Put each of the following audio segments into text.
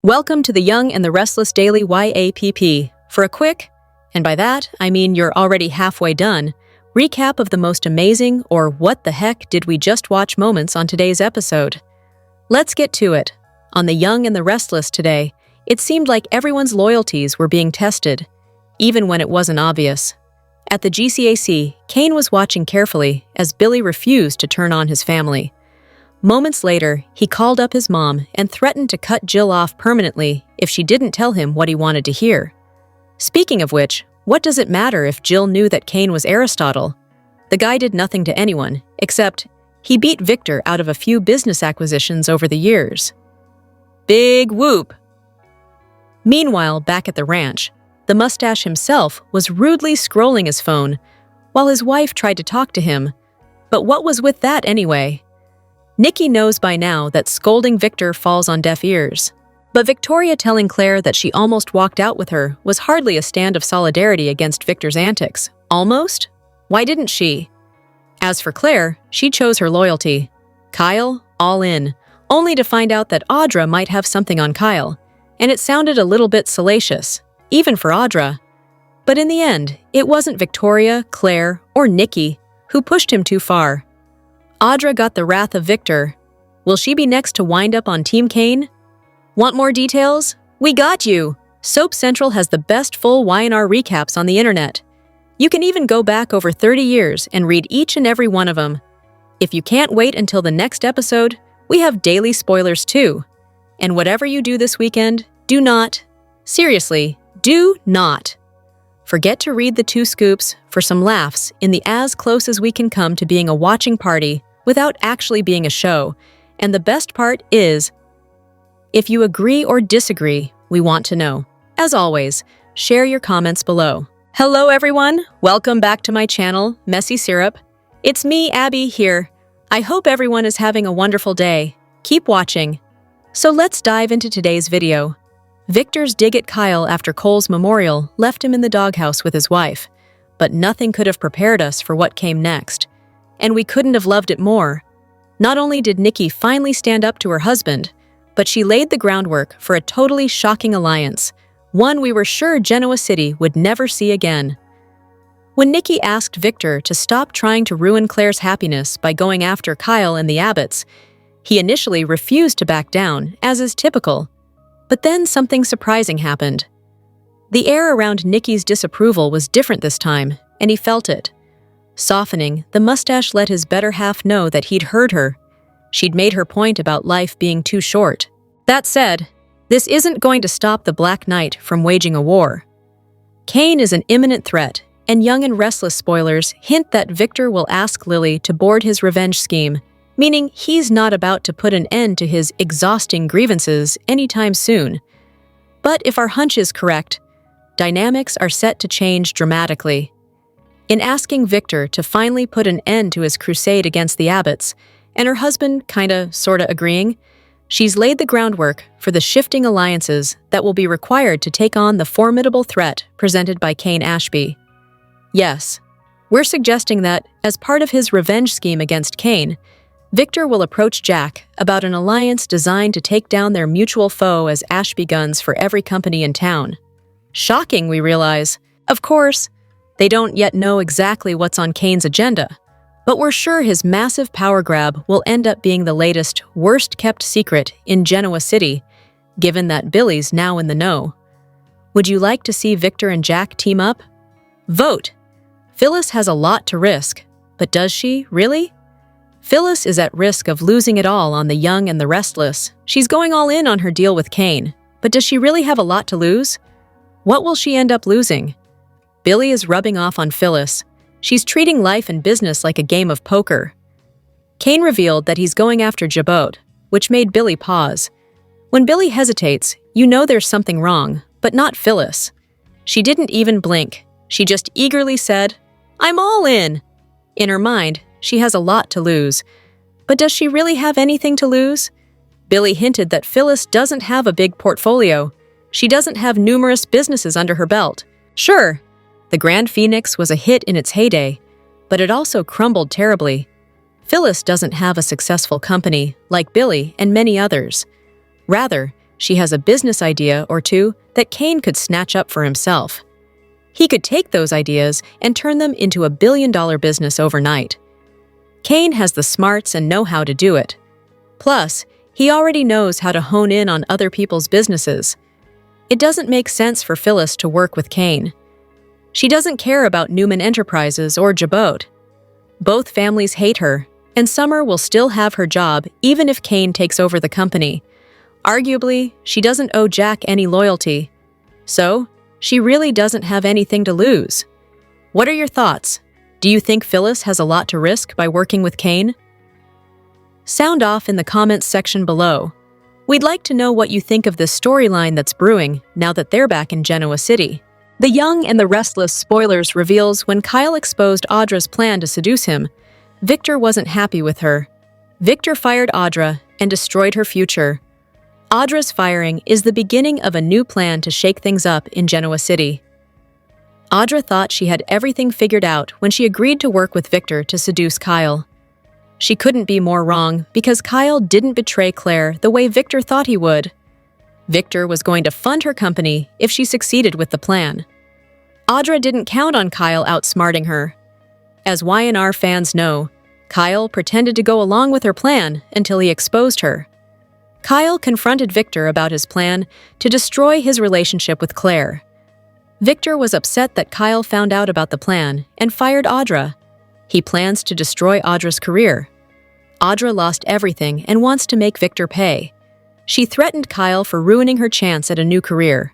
Welcome to the Young and the Restless Daily YAPP for a quick, and by that I mean you're already halfway done, recap of the most amazing or what the heck did we just watch moments on today's episode. Let's get to it. On the Young and the Restless today, it seemed like everyone's loyalties were being tested, even when it wasn't obvious. At the GCAC, Kane was watching carefully as Billy refused to turn on his family. Moments later, he called up his mom and threatened to cut Jill off permanently if she didn't tell him what he wanted to hear. Speaking of which, what does it matter if Jill knew that Kane was Aristotle? The guy did nothing to anyone, except he beat Victor out of a few business acquisitions over the years. Big whoop! Meanwhile, back at the ranch, the mustache himself was rudely scrolling his phone while his wife tried to talk to him. But what was with that anyway? Nikki knows by now that scolding Victor falls on deaf ears. But Victoria telling Claire that she almost walked out with her was hardly a stand of solidarity against Victor's antics. Almost? Why didn't she? As for Claire, she chose her loyalty. Kyle, all in, only to find out that Audra might have something on Kyle. And it sounded a little bit salacious, even for Audra. But in the end, it wasn't Victoria, Claire, or Nikki who pushed him too far. Audra got the wrath of Victor. Will she be next to wind up on Team Kane? Want more details? We got you! Soap Central has the best full Y&R recaps on the internet. You can even go back over 30 years and read each and every one of them. If you can't wait until the next episode, we have daily spoilers too. And whatever you do this weekend, do not, seriously, do not forget to read the 2 scoops for some laughs in the as close as we can come to being a watching party without actually being a show. And the best part is, if you agree or disagree, we want to know. As always, share your comments below. Hello everyone, welcome back to my channel, Messy Syrup. It's me, Abby, here. I hope everyone is having a wonderful day. Keep watching. So let's dive into today's video. Victor's dig at Kyle after Cole's memorial left him in the doghouse with his wife, but nothing could have prepared us for what came next. And we couldn't have loved it more. Not only did Nikki finally stand up to her husband, but she laid the groundwork for a totally shocking alliance, one we were sure Genoa City would never see again. When Nikki asked Victor to stop trying to ruin Claire's happiness by going after Kyle and the Abbotts, he initially refused to back down, as is typical. But then something surprising happened. The air around Nikki's disapproval was different this time, and he felt it. Softening, the mustache let his better half know that he'd heard her. She'd made her point about life being too short. That said, this isn't going to stop the Black Knight from waging a war. Kane is an imminent threat, and Young and Restless spoilers hint that Victor will ask Lily to board his revenge scheme, meaning he's not about to put an end to his exhausting grievances anytime soon. But if our hunch is correct, dynamics are set to change dramatically. In asking Victor to finally put an end to his crusade against the Abbotts, and her husband sorta agreeing, she's laid the groundwork for the shifting alliances that will be required to take on the formidable threat presented by Kane Ashby. Yes, we're suggesting that, as part of his revenge scheme against Kane, Victor will approach Jack about an alliance designed to take down their mutual foe as Ashby guns for every company in town. Shocking, we realize. Of course, they don't yet know exactly what's on Kane's agenda, but we're sure his massive power grab will end up being the latest, worst-kept secret in Genoa City, given that Billy's now in the know. Would you like to see Victor and Jack team up? Vote! Phyllis has a lot to risk, but does she, really? Phyllis is at risk of losing it all on the Young and the Restless. She's going all in on her deal with Kane, but does she really have a lot to lose? What will she end up losing? Billy is rubbing off on Phyllis. She's treating life and business like a game of poker. Kane revealed that he's going after Jabot, which made Billy pause. When Billy hesitates, you know there's something wrong, but not Phyllis. She didn't even blink. She just eagerly said, "I'm all in." In her mind, she has a lot to lose. But does she really have anything to lose? Billy hinted that Phyllis doesn't have a big portfolio. She doesn't have numerous businesses under her belt. Sure, the Grand Phoenix was a hit in its heyday, but it also crumbled terribly. Phyllis doesn't have a successful company like Billy and many others. Rather, she has a business idea or two that Kane could snatch up for himself. He could take those ideas and turn them into a billion-dollar business overnight. Kane has the smarts and know-how to do it. Plus, he already knows how to hone in on other people's businesses. It doesn't make sense for Phyllis to work with Kane. She doesn't care about Newman Enterprises or Jabot. Both families hate her, and Summer will still have her job even if Kane takes over the company. Arguably, she doesn't owe Jack any loyalty. So, she really doesn't have anything to lose. What are your thoughts? Do you think Phyllis has a lot to risk by working with Kane? Sound off in the comments section below. We'd like to know what you think of this storyline that's brewing now that they're back in Genoa City. The Young and the Restless spoilers reveals when Kyle exposed Audra's plan to seduce him, Victor wasn't happy with her. Victor fired Audra and destroyed her future. Audra's firing is the beginning of a new plan to shake things up in Genoa City. Audra thought she had everything figured out when she agreed to work with Victor to seduce Kyle. She couldn't be more wrong because Kyle didn't betray Claire the way Victor thought he would. Victor was going to fund her company if she succeeded with the plan. Audra didn't count on Kyle outsmarting her. As Y&R fans know, Kyle pretended to go along with her plan until he exposed her. Kyle confronted Victor about his plan to destroy his relationship with Claire. Victor was upset that Kyle found out about the plan and fired Audra. He plans to destroy Audra's career. Audra lost everything and wants to make Victor pay. She threatened Kyle for ruining her chance at a new career.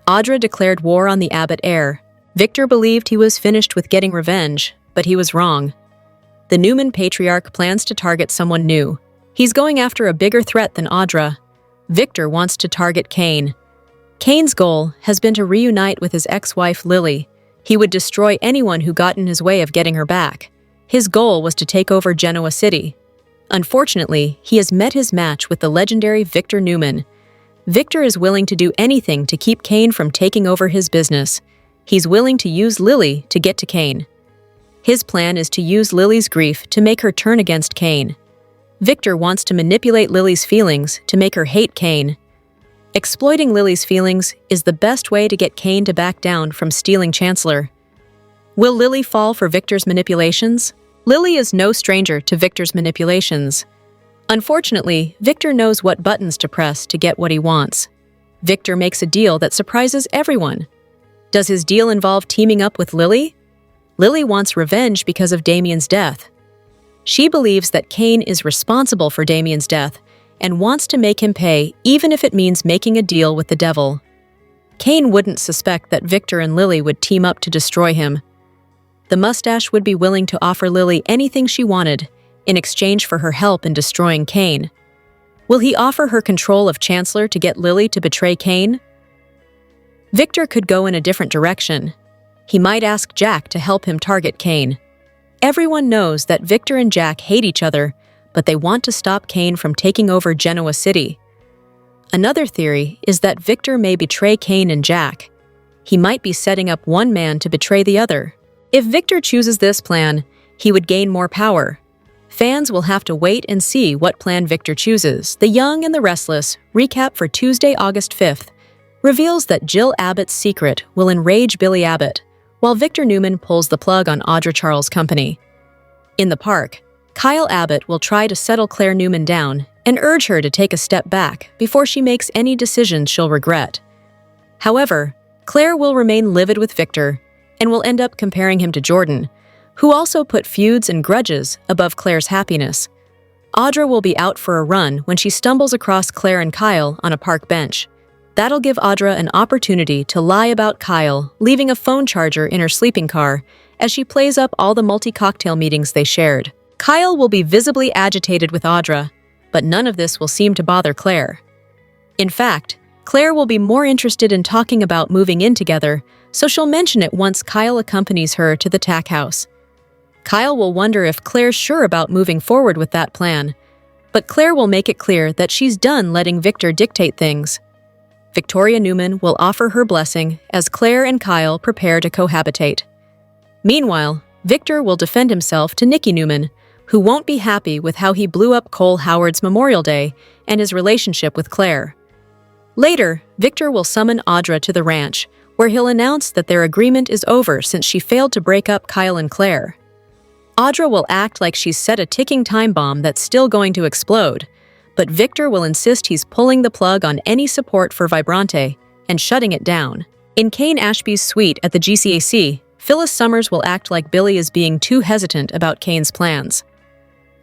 Audra declared war on the Abbott heir. Victor believed he was finished with getting revenge, but he was wrong. The Newman patriarch plans to target someone new. He's going after a bigger threat than Audra. Victor wants to target Kane. Kane's goal has been to reunite with his ex-wife Lily. He would destroy anyone who got in his way of getting her back. His goal was to take over Genoa City. Unfortunately, he has met his match with the legendary Victor Newman. Victor is willing to do anything to keep Kane from taking over his business. He's willing to use Lily to get to Kane. His plan is to use Lily's grief to make her turn against Kane. Victor wants to manipulate Lily's feelings to make her hate Kane. Exploiting Lily's feelings is the best way to get Kane to back down from stealing Chancellor. Will Lily fall for Victor's manipulations? Lily is no stranger to Victor's manipulations. Unfortunately, Victor knows what buttons to press to get what he wants. Victor makes a deal that surprises everyone. Does his deal involve teaming up with Lily? Lily wants revenge because of Damien's death. She believes that Kane is responsible for Damien's death and wants to make him pay even if it means making a deal with the devil. Kane wouldn't suspect that Victor and Lily would team up to destroy him. The mustache would be willing to offer Lily anything she wanted in exchange for her help in destroying Kane. Will he offer her control of Chancellor to get Lily to betray Kane? Victor could go in a different direction. He might ask Jack to help him target Kane. Everyone knows that Victor and Jack hate each other, but they want to stop Kane from taking over Genoa City. Another theory is that Victor may betray Kane and Jack. He might be setting up one man to betray the other. If Victor chooses this plan, he would gain more power. Fans will have to wait and see what plan Victor chooses. The Young and the Restless recap for Tuesday, August 5th, reveals that Jill Abbott's secret will enrage Billy Abbott, while Victor Newman pulls the plug on Audra Charles' company. In the park, Kyle Abbott will try to settle Claire Newman down and urge her to take a step back before she makes any decisions she'll regret. However, Claire will remain livid with Victor and will end up comparing him to Jordan, who also put feuds and grudges above Claire's happiness. Audra will be out for a run when she stumbles across Claire and Kyle on a park bench. That'll give Audra an opportunity to lie about Kyle, leaving a phone charger in her sleeping car as she plays up all the multi-cocktail meetings they shared. Kyle will be visibly agitated with Audra, but none of this will seem to bother Claire. In fact, Claire will be more interested in talking about moving in together, so she'll mention it once Kyle accompanies her to the tack house. Kyle will wonder if Claire's sure about moving forward with that plan, but Claire will make it clear that she's done letting Victor dictate things. Victoria Newman will offer her blessing as Claire and Kyle prepare to cohabitate. Meanwhile, Victor will defend himself to Nikki Newman, who won't be happy with how he blew up Cole Howard's Memorial Day and his relationship with Claire. Later, Victor will summon Audra to the ranch, where he'll announce that their agreement is over since she failed to break up Kyle and Claire. Audra will act like she's set a ticking time bomb that's still going to explode, but Victor will insist he's pulling the plug on any support for Vibrante and shutting it down. In Kane Ashby's suite at the GCAC, Phyllis Summers will act like Billy is being too hesitant about Kane's plans.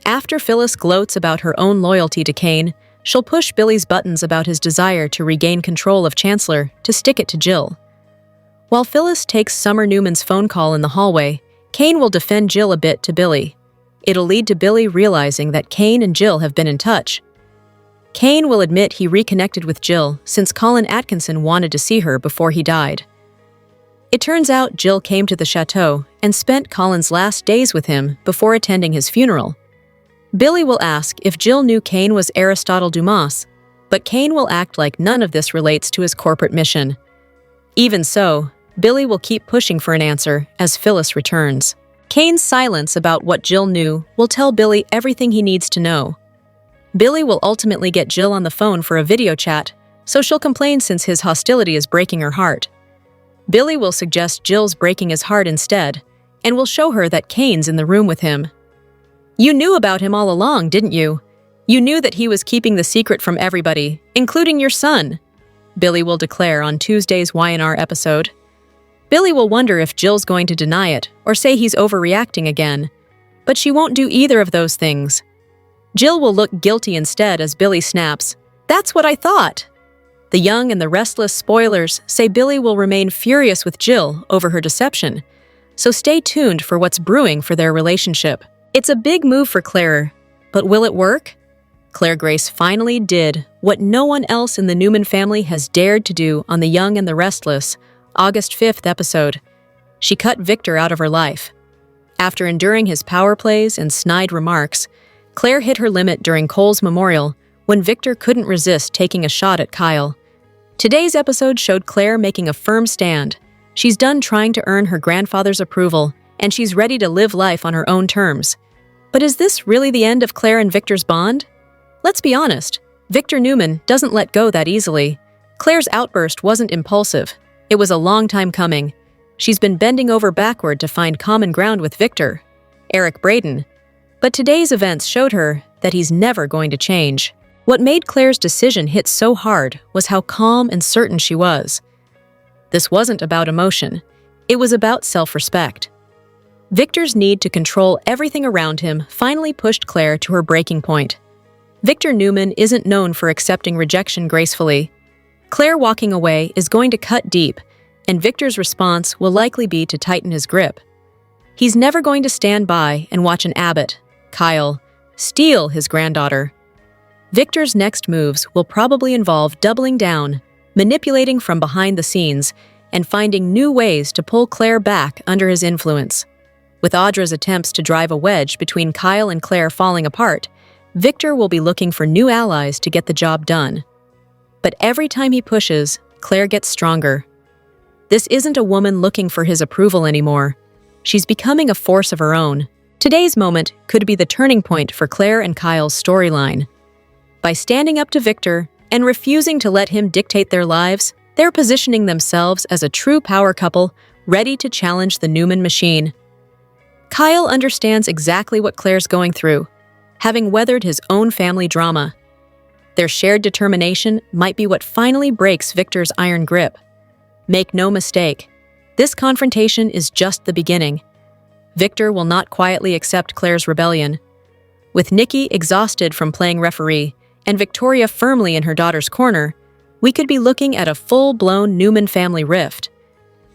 After Phyllis gloats about her own loyalty to Kane, she'll push Billy's buttons about his desire to regain control of Chancellor to stick it to Jill. While Phyllis takes Summer Newman's phone call in the hallway, Kane will defend Jill a bit to Billy. It'll lead to Billy realizing that Kane and Jill have been in touch. Kane will admit he reconnected with Jill since Colin Atkinson wanted to see her before he died. It turns out Jill came to the chateau and spent Colin's last days with him before attending his funeral. Billy will ask if Jill knew Kane was Aristotle Dumas, but Kane will act like none of this relates to his corporate mission. Even so, Billy will keep pushing for an answer as Phyllis returns. Kane's silence about what Jill knew will tell Billy everything he needs to know. Billy will ultimately get Jill on the phone for a video chat, so she'll complain since his hostility is breaking her heart. Billy will suggest Jill's breaking his heart instead, and will show her that Kane's in the room with him. "You knew about him all along, didn't you? You knew that he was keeping the secret from everybody, including your son," Billy will declare on Tuesday's Y&R episode. Billy will wonder if Jill's going to deny it or say he's overreacting again, but she won't do either of those things. Jill will look guilty instead as Billy snaps, "That's what I thought." The Young and the Restless spoilers say Billy will remain furious with Jill over her deception, so stay tuned for what's brewing for their relationship. It's a big move for Claire, but will it work? Claire Grace finally did what no one else in the Newman family has dared to do on The Young and the Restless, August 5th episode. She cut Victor out of her life. After enduring his power plays and snide remarks, Claire hit her limit during Cole's memorial when Victor couldn't resist taking a shot at Kyle. Today's episode showed Claire making a firm stand. She's done trying to earn her grandfather's approval, and she's ready to live life on her own terms. But is this really the end of Claire and Victor's bond? Let's be honest, Victor Newman doesn't let go that easily. Claire's outburst wasn't impulsive. It was a long time coming. She's been bending over backward to find common ground with Victor, Eric Braden. But today's events showed her that he's never going to change. What made Claire's decision hit so hard was how calm and certain she was. This wasn't about emotion. It was about self-respect. Victor's need to control everything around him finally pushed Claire to her breaking point. Victor Newman isn't known for accepting rejection gracefully. Claire walking away is going to cut deep, and Victor's response will likely be to tighten his grip. He's never going to stand by and watch an Abbott, Kyle, steal his granddaughter. Victor's next moves will probably involve doubling down, manipulating from behind the scenes, and finding new ways to pull Claire back under his influence. With Audra's attempts to drive a wedge between Kyle and Claire falling apart, Victor will be looking for new allies to get the job done. But every time he pushes, Claire gets stronger. This isn't a woman looking for his approval anymore. She's becoming a force of her own. Today's moment could be the turning point for Claire and Kyle's storyline. By standing up to Victor and refusing to let him dictate their lives, they're positioning themselves as a true power couple ready to challenge the Newman machine. Kyle understands exactly what Claire's going through, having weathered his own family drama. Their shared determination might be what finally breaks Victor's iron grip. Make no mistake, this confrontation is just the beginning. Victor will not quietly accept Claire's rebellion. With Nikki exhausted from playing referee and Victoria firmly in her daughter's corner, we could be looking at a full-blown Newman family rift.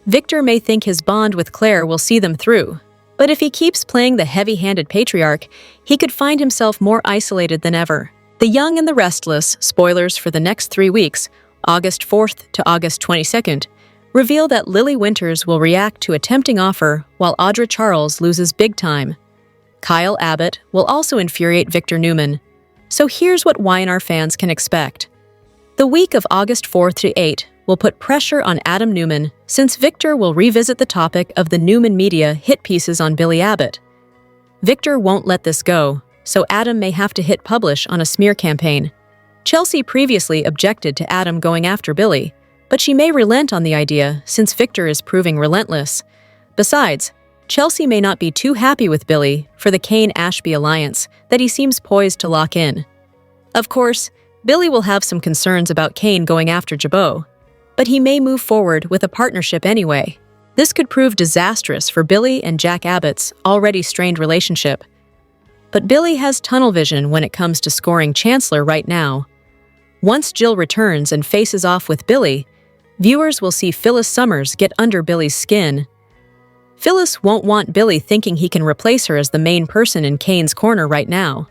Victor may think his bond with Claire will see them through, but if he keeps playing the heavy-handed patriarch, he could find himself more isolated than ever. The Young and the Restless spoilers for the next 3 weeks, August 4th to August 22nd, reveal that Lily Winters will react to a tempting offer while Audra Charles loses big time. Kyle Abbott will also infuriate Victor Newman. So here's what Y&R fans can expect. The week of August 4th to 8th will put pressure on Adam Newman since Victor will revisit the topic of the Newman media hit pieces on Billy Abbott. Victor won't let this go, so Adam may have to hit publish on a smear campaign. Chelsea previously objected to Adam going after Billy, but she may relent on the idea since Victor is proving relentless. Besides, Chelsea may not be too happy with Billy for the Kane-Ashby alliance that he seems poised to lock in. Of course, Billy will have some concerns about Kane going after Jabot, but he may move forward with a partnership anyway. This could prove disastrous for Billy and Jack Abbott's already strained relationship. But Billy has tunnel vision when it comes to scoring Chancellor right now. Once Jill returns and faces off with Billy, viewers will see Phyllis Summers get under Billy's skin. Phyllis won't want Billy thinking he can replace her as the main person in Kane's corner right now.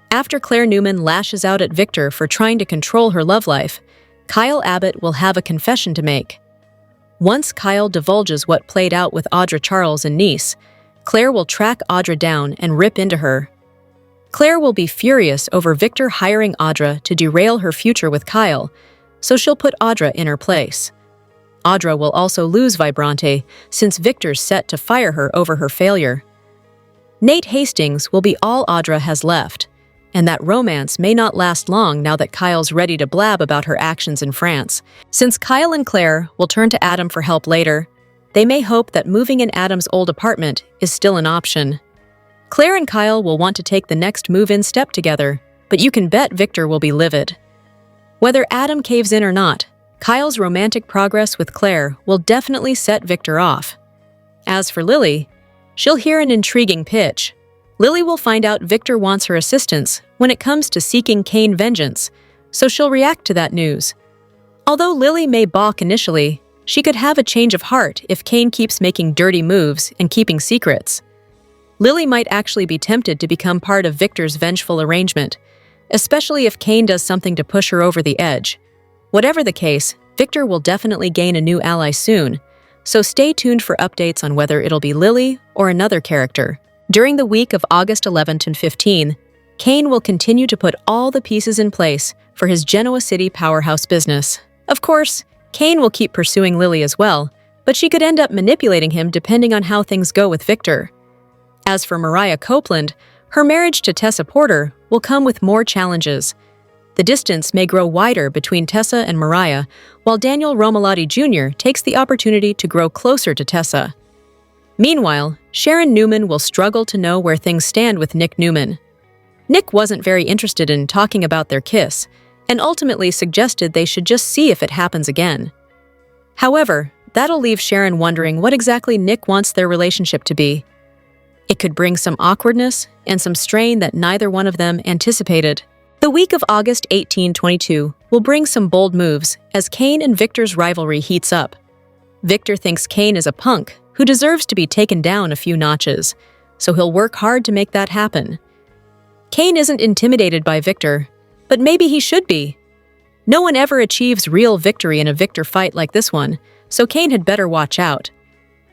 After Claire Newman lashes out at Victor for trying to control her love life, Kyle Abbott will have a confession to make. Once Kyle divulges what played out with Audra Charles in Nice, Claire will track Audra down and rip into her. Claire will be furious over Victor hiring Audra to derail her future with Kyle, so she'll put Audra in her place. Audra will also lose Vibrante since Victor's set to fire her over her failure. Nate Hastings will be all Audra has left, and that romance may not last long now that Kyle's ready to blab about her actions in France. Since Kyle and Claire will turn to Adam for help later, they may hope that moving in Adam's old apartment is still an option. Claire and Kyle will want to take the next move-in step together, but you can bet Victor will be livid. Whether Adam caves in or not, Kyle's romantic progress with Claire will definitely set Victor off. As for Lily, she'll hear an intriguing pitch. Lily will find out Victor wants her assistance when it comes to seeking Kane vengeance, so she'll react to that news. Although Lily may balk initially, she could have a change of heart if Kane keeps making dirty moves and keeping secrets. Lily might actually be tempted to become part of Victor's vengeful arrangement, especially if Kane does something to push her over the edge. Whatever the case, Victor will definitely gain a new ally soon, so stay tuned for updates on whether it'll be Lily or another character. During the week of August 11th and 15, Kane will continue to put all the pieces in place for his Genoa City powerhouse business. Of course, Kane will keep pursuing Lily as well, but she could end up manipulating him depending on how things go with Victor. As for Mariah Copeland, her marriage to Tessa Porter will come with more challenges. The distance may grow wider between Tessa and Mariah, while Daniel Romalotti Jr. takes the opportunity to grow closer to Tessa. Meanwhile, Sharon Newman will struggle to know where things stand with Nick Newman. Nick wasn't very interested in talking about their kiss, and ultimately suggested they should just see if it happens again. However, that'll leave Sharon wondering what exactly Nick wants their relationship to be. It could bring some awkwardness and some strain that neither one of them anticipated. The week of August 1822 will bring some bold moves as Kane and Victor's rivalry heats up. Victor thinks Kane is a punk who deserves to be taken down a few notches, so he'll work hard to make that happen. Kane isn't intimidated by Victor, but maybe he should be. No one ever achieves real victory in a Victor fight like this one, so Kane had better watch out.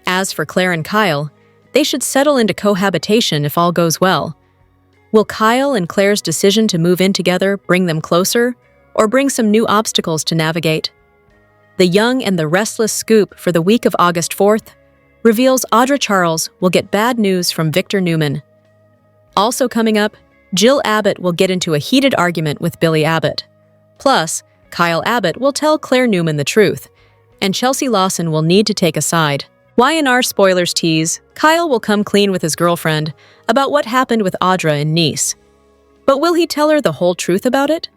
As for Claire and Kyle, they should settle into cohabitation if all goes well. Will Kyle and Claire's decision to move in together bring them closer, or bring some new obstacles to navigate? The Young and the Restless scoop for the week of August 4th reveals Audra Charles will get bad news from Victor Newman. Also coming up, Jill Abbott will get into a heated argument with Billy Abbott. Plus, Kyle Abbott will tell Claire Newman the truth, and Chelsea Lawson will need to take a side. Y&R spoilers tease, Kyle will come clean with his girlfriend about what happened with Audra in Nice. But will he tell her the whole truth about it?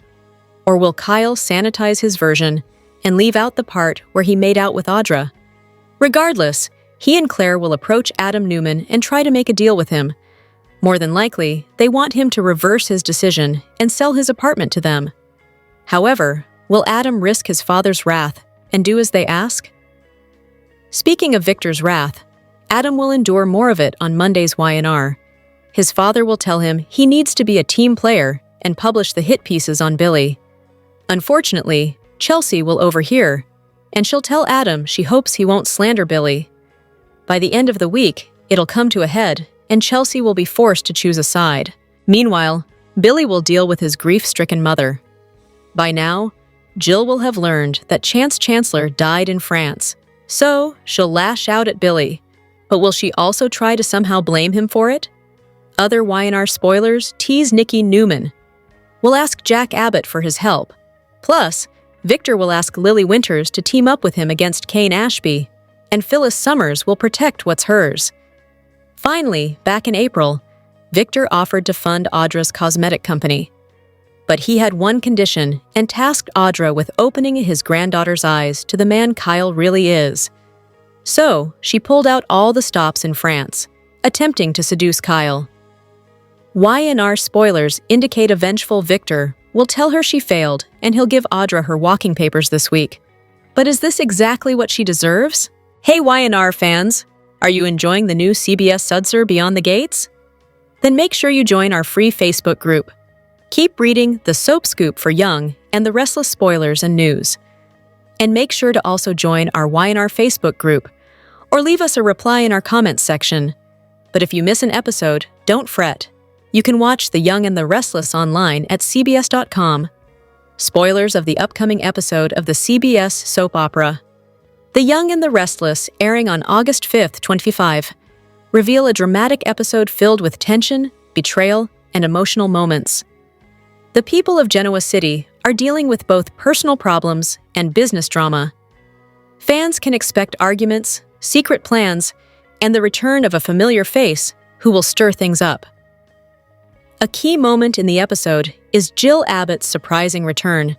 Or will Kyle sanitize his version and leave out the part where he made out with Audra? Regardless, he and Claire will approach Adam Newman and try to make a deal with him. More than likely, they want him to reverse his decision and sell his apartment to them. However, will Adam risk his father's wrath and do as they ask? Speaking of Victor's wrath, Adam will endure more of it on Monday's Y&R. His father will tell him he needs to be a team player and publish the hit pieces on Billy. Unfortunately, Chelsea will overhear, and she'll tell Adam she hopes he won't slander Billy. By the end of the week, it'll come to a head, and Chelsea will be forced to choose a side. Meanwhile, Billy will deal with his grief-stricken mother. By now, Jill will have learned that Chance Chancellor died in France, so she'll lash out at Billy. But will she also try to somehow blame him for it? Other Y&R spoilers tease Nikki Newman. will ask Jack Abbott for his help. Plus, Victor will ask Lily Winters to team up with him against Kane Ashby, and Phyllis Summers will protect what's hers. Finally, back in April, Victor offered to fund Audra's cosmetic company. But he had one condition and tasked Audra with opening his granddaughter's eyes to the man Kyle really is. So, she pulled out all the stops in France, attempting to seduce Kyle. Y&R spoilers indicate a vengeful Victor will tell her she failed and he'll give Audra her walking papers this week. But is this exactly what she deserves? Hey Y&R fans! Are you enjoying the new CBS Sudser Beyond the Gates? Then make sure you join our free Facebook group. Keep reading The Soap Scoop for Young and the Restless spoilers and news. And make sure to also join our Y&R Facebook group, or leave us a reply in our comments section. But if you miss an episode, don't fret. You can watch The Young and the Restless online at cbs.com. Spoilers of the upcoming episode of the CBS soap opera The Young and the Restless, airing on August 5th, 2025, reveal a dramatic episode filled with tension, betrayal, and emotional moments. The people of Genoa City are dealing with both personal problems and business drama. Fans can expect arguments, secret plans, and the return of a familiar face who will stir things up. A key moment in the episode is Jill Abbott's surprising return.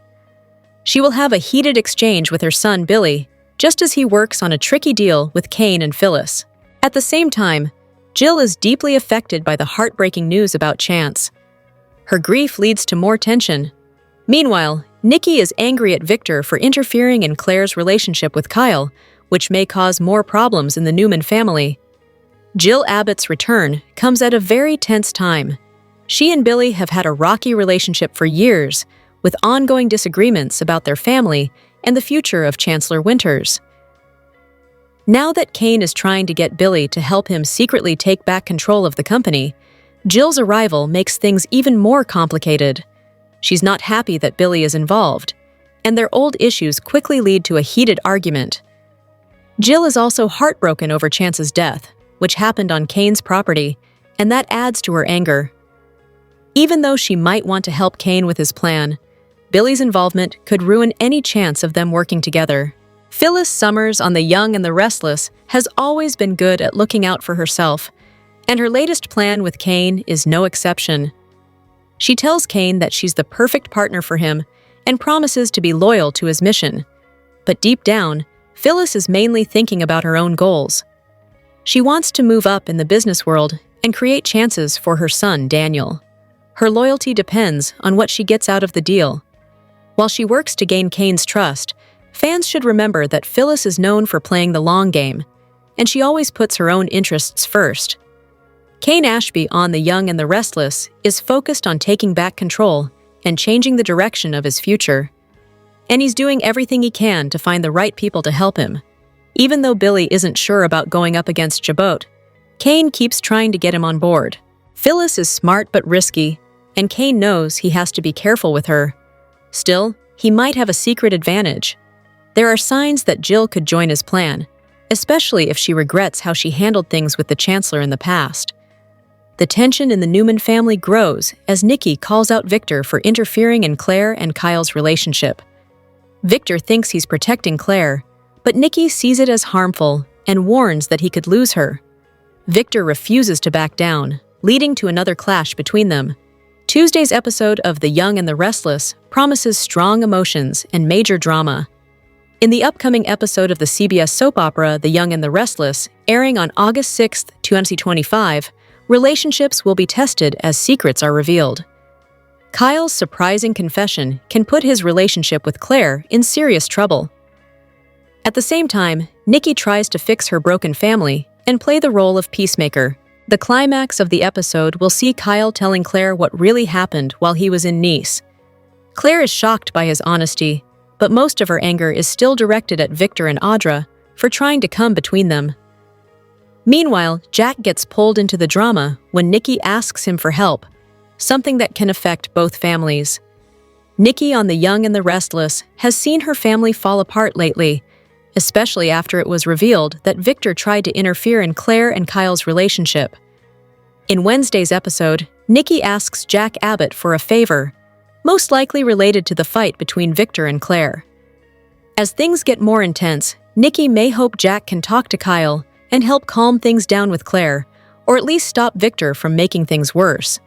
She will have a heated exchange with her son Billy, just as he works on a tricky deal with Kane and Phyllis. At the same time, Jill is deeply affected by the heartbreaking news about Chance. Her grief leads to more tension. Meanwhile, Nikki is angry at Victor for interfering in Claire's relationship with Kyle, which may cause more problems in the Newman family. Jill Abbott's return comes at a very tense time. She and Billy have had a rocky relationship for years, with ongoing disagreements about their family and the future of Chancellor Winters. Now that Kane is trying to get Billy to help him secretly take back control of the company, Jill's arrival makes things even more complicated. She's not happy that Billy is involved, and their old issues quickly lead to a heated argument. Jill is also heartbroken over Chance's death, which happened on Kane's property, and that adds to her anger. Even though she might want to help Kane with his plan, Billy's involvement could ruin any chance of them working together. Phyllis Summers on The Young and the Restless has always been good at looking out for herself, and her latest plan with Kane is no exception. She tells Kane that she's the perfect partner for him and promises to be loyal to his mission. But deep down, Phyllis is mainly thinking about her own goals. She wants to move up in the business world and create chances for her son, Daniel. Her loyalty depends on what she gets out of the deal. While she works to gain Kane's trust, fans should remember that Phyllis is known for playing the long game, and she always puts her own interests first. Kane Ashby on The Young and the Restless is focused on taking back control and changing the direction of his future. And he's doing everything he can to find the right people to help him. Even though Billy isn't sure about going up against Jabot, Kane keeps trying to get him on board. Phyllis is smart but risky, and Kane knows he has to be careful with her. Still, he might have a secret advantage. There are signs that Jill could join his plan, especially if she regrets how she handled things with the Chancellor in the past. The tension in the Newman family grows as Nikki calls out Victor for interfering in Claire and Kyle's relationship. Victor thinks he's protecting Claire, but Nikki sees it as harmful and warns that he could lose her. Victor refuses to back down, leading to another clash between them. Tuesday's episode of The Young and the Restless promises strong emotions and major drama. In the upcoming episode of the CBS soap opera The Young and the Restless, airing on August 6, 2025, relationships will be tested as secrets are revealed. Kyle's surprising confession can put his relationship with Claire in serious trouble. At the same time, Nikki tries to fix her broken family and play the role of peacemaker. The climax of the episode will see Kyle telling Claire what really happened while he was in Nice. Claire is shocked by his honesty, but most of her anger is still directed at Victor and Audra for trying to come between them. Meanwhile, Jack gets pulled into the drama when Nikki asks him for help, something that can affect both families. Nikki on The Young and the Restless has seen her family fall apart lately, especially after it was revealed that Victor tried to interfere in Claire and Kyle's relationship. In Wednesday's episode, Nikki asks Jack Abbott for a favor, most likely related to the fight between Victor and Claire. As things get more intense, Nikki may hope Jack can talk to Kyle and help calm things down with Claire, or at least stop Victor from making things worse.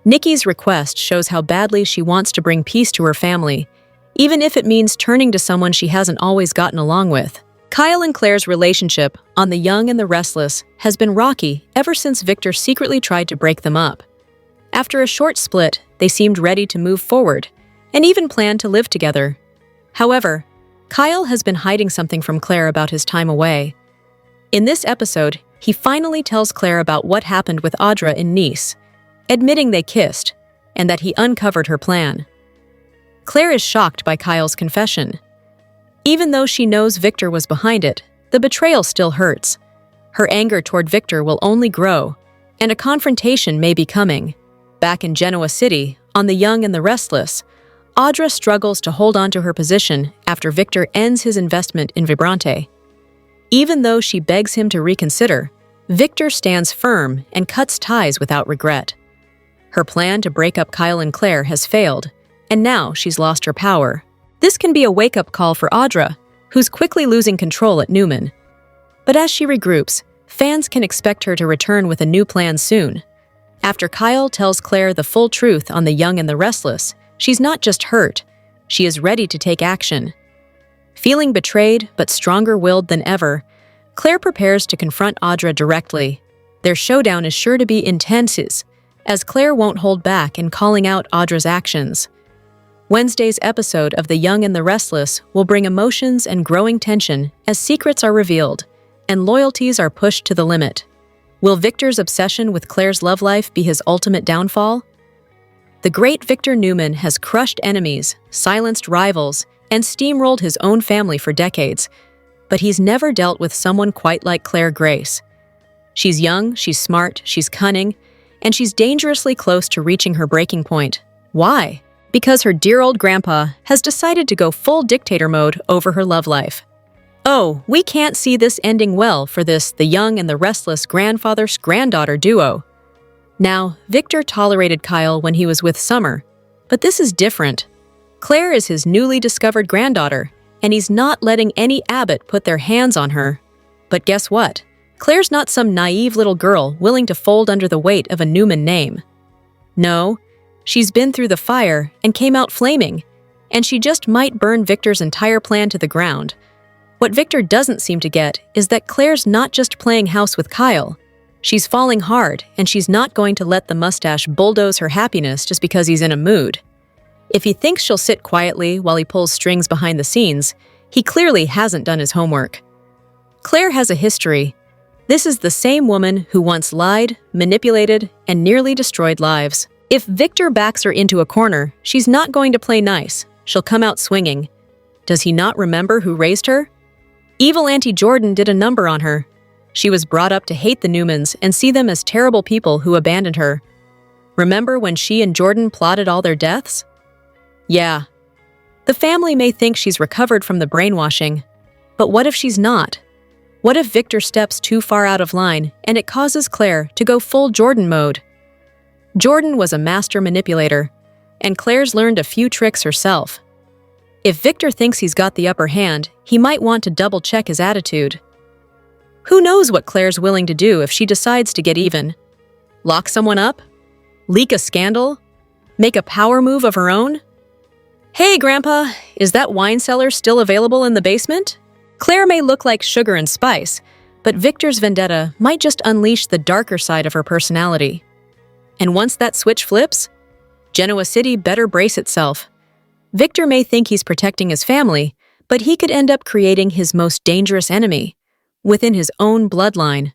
Nikki's request shows how badly she wants to bring peace to her family, even if it means turning to someone she hasn't always gotten along with. Kyle and Claire's relationship on The Young and the Restless has been rocky ever since Victor secretly tried to break them up. After a short split, they seemed ready to move forward, and even planned to live together. However, Kyle has been hiding something from Claire about his time away. In this episode, he finally tells Claire about what happened with Audra in Nice, admitting they kissed, and that he uncovered her plan. Claire is shocked by Kyle's confession. Even though she knows Victor was behind it, the betrayal still hurts. Her anger toward Victor will only grow, and a confrontation may be coming. Back in Genoa City, on The Young and the Restless, Audra struggles to hold on to her position after Victor ends his investment in Vibrante. Even though she begs him to reconsider, Victor stands firm and cuts ties without regret. Her plan to break up Kyle and Claire has failed, and now she's lost her power. This can be a wake-up call for Audra, who's quickly losing control at Newman. But as she regroups, fans can expect her to return with a new plan soon. After Kyle tells Claire the full truth on The Young and the Restless, she's not just hurt, she is ready to take action. Feeling betrayed but stronger-willed than ever, Claire prepares to confront Audra directly. Their showdown is sure to be intense, as Claire won't hold back in calling out Audra's actions. Wednesday's episode of The Young and the Restless will bring emotions and growing tension as secrets are revealed and loyalties are pushed to the limit. Will Victor's obsession with Claire's love life be his ultimate downfall? The great Victor Newman has crushed enemies, silenced rivals, and steamrolled his own family for decades, but he's never dealt with someone quite like Claire Grace. She's young, she's smart, she's cunning, and she's dangerously close to reaching her breaking point. Why? Because her dear old grandpa has decided to go full dictator mode over her love life. Oh, we can't see this ending well for this The Young and the Restless grandfather-granddaughter duo. Now, Victor tolerated Kyle when he was with Summer, but this is different. Claire is his newly discovered granddaughter, and he's not letting any abbot put their hands on her. But guess what? Claire's not some naive little girl willing to fold under the weight of a Newman name. No, she's been through the fire and came out flaming, and she just might burn Victor's entire plan to the ground. What Victor doesn't seem to get is that Claire's not just playing house with Kyle. She's falling hard, and she's not going to let the mustache bulldoze her happiness just because he's in a mood. If he thinks she'll sit quietly while he pulls strings behind the scenes, he clearly hasn't done his homework. Claire has a history. This is the same woman who once lied, manipulated, and nearly destroyed lives. If Victor backs her into a corner, she's not going to play nice. She'll come out swinging. Does he not remember who raised her? Evil Auntie Jordan did a number on her. She was brought up to hate the Newmans and see them as terrible people who abandoned her. Remember when she and Jordan plotted all their deaths? Yeah. The family may think she's recovered from the brainwashing, but what if she's not? What if Victor steps too far out of line and it causes Claire to go full Jordan mode? Jordan was a master manipulator, and Claire's learned a few tricks herself. If Victor thinks he's got the upper hand, he might want to double-check his attitude. Who knows what Claire's willing to do if she decides to get even? Lock someone up? Leak a scandal? Make a power move of her own? Hey, Grandpa, is that wine cellar still available in the basement? Claire may look like sugar and spice, but Victor's vendetta might just unleash the darker side of her personality. And once that switch flips, Genoa City better brace itself. Victor may think he's protecting his family, but he could end up creating his most dangerous enemy within his own bloodline.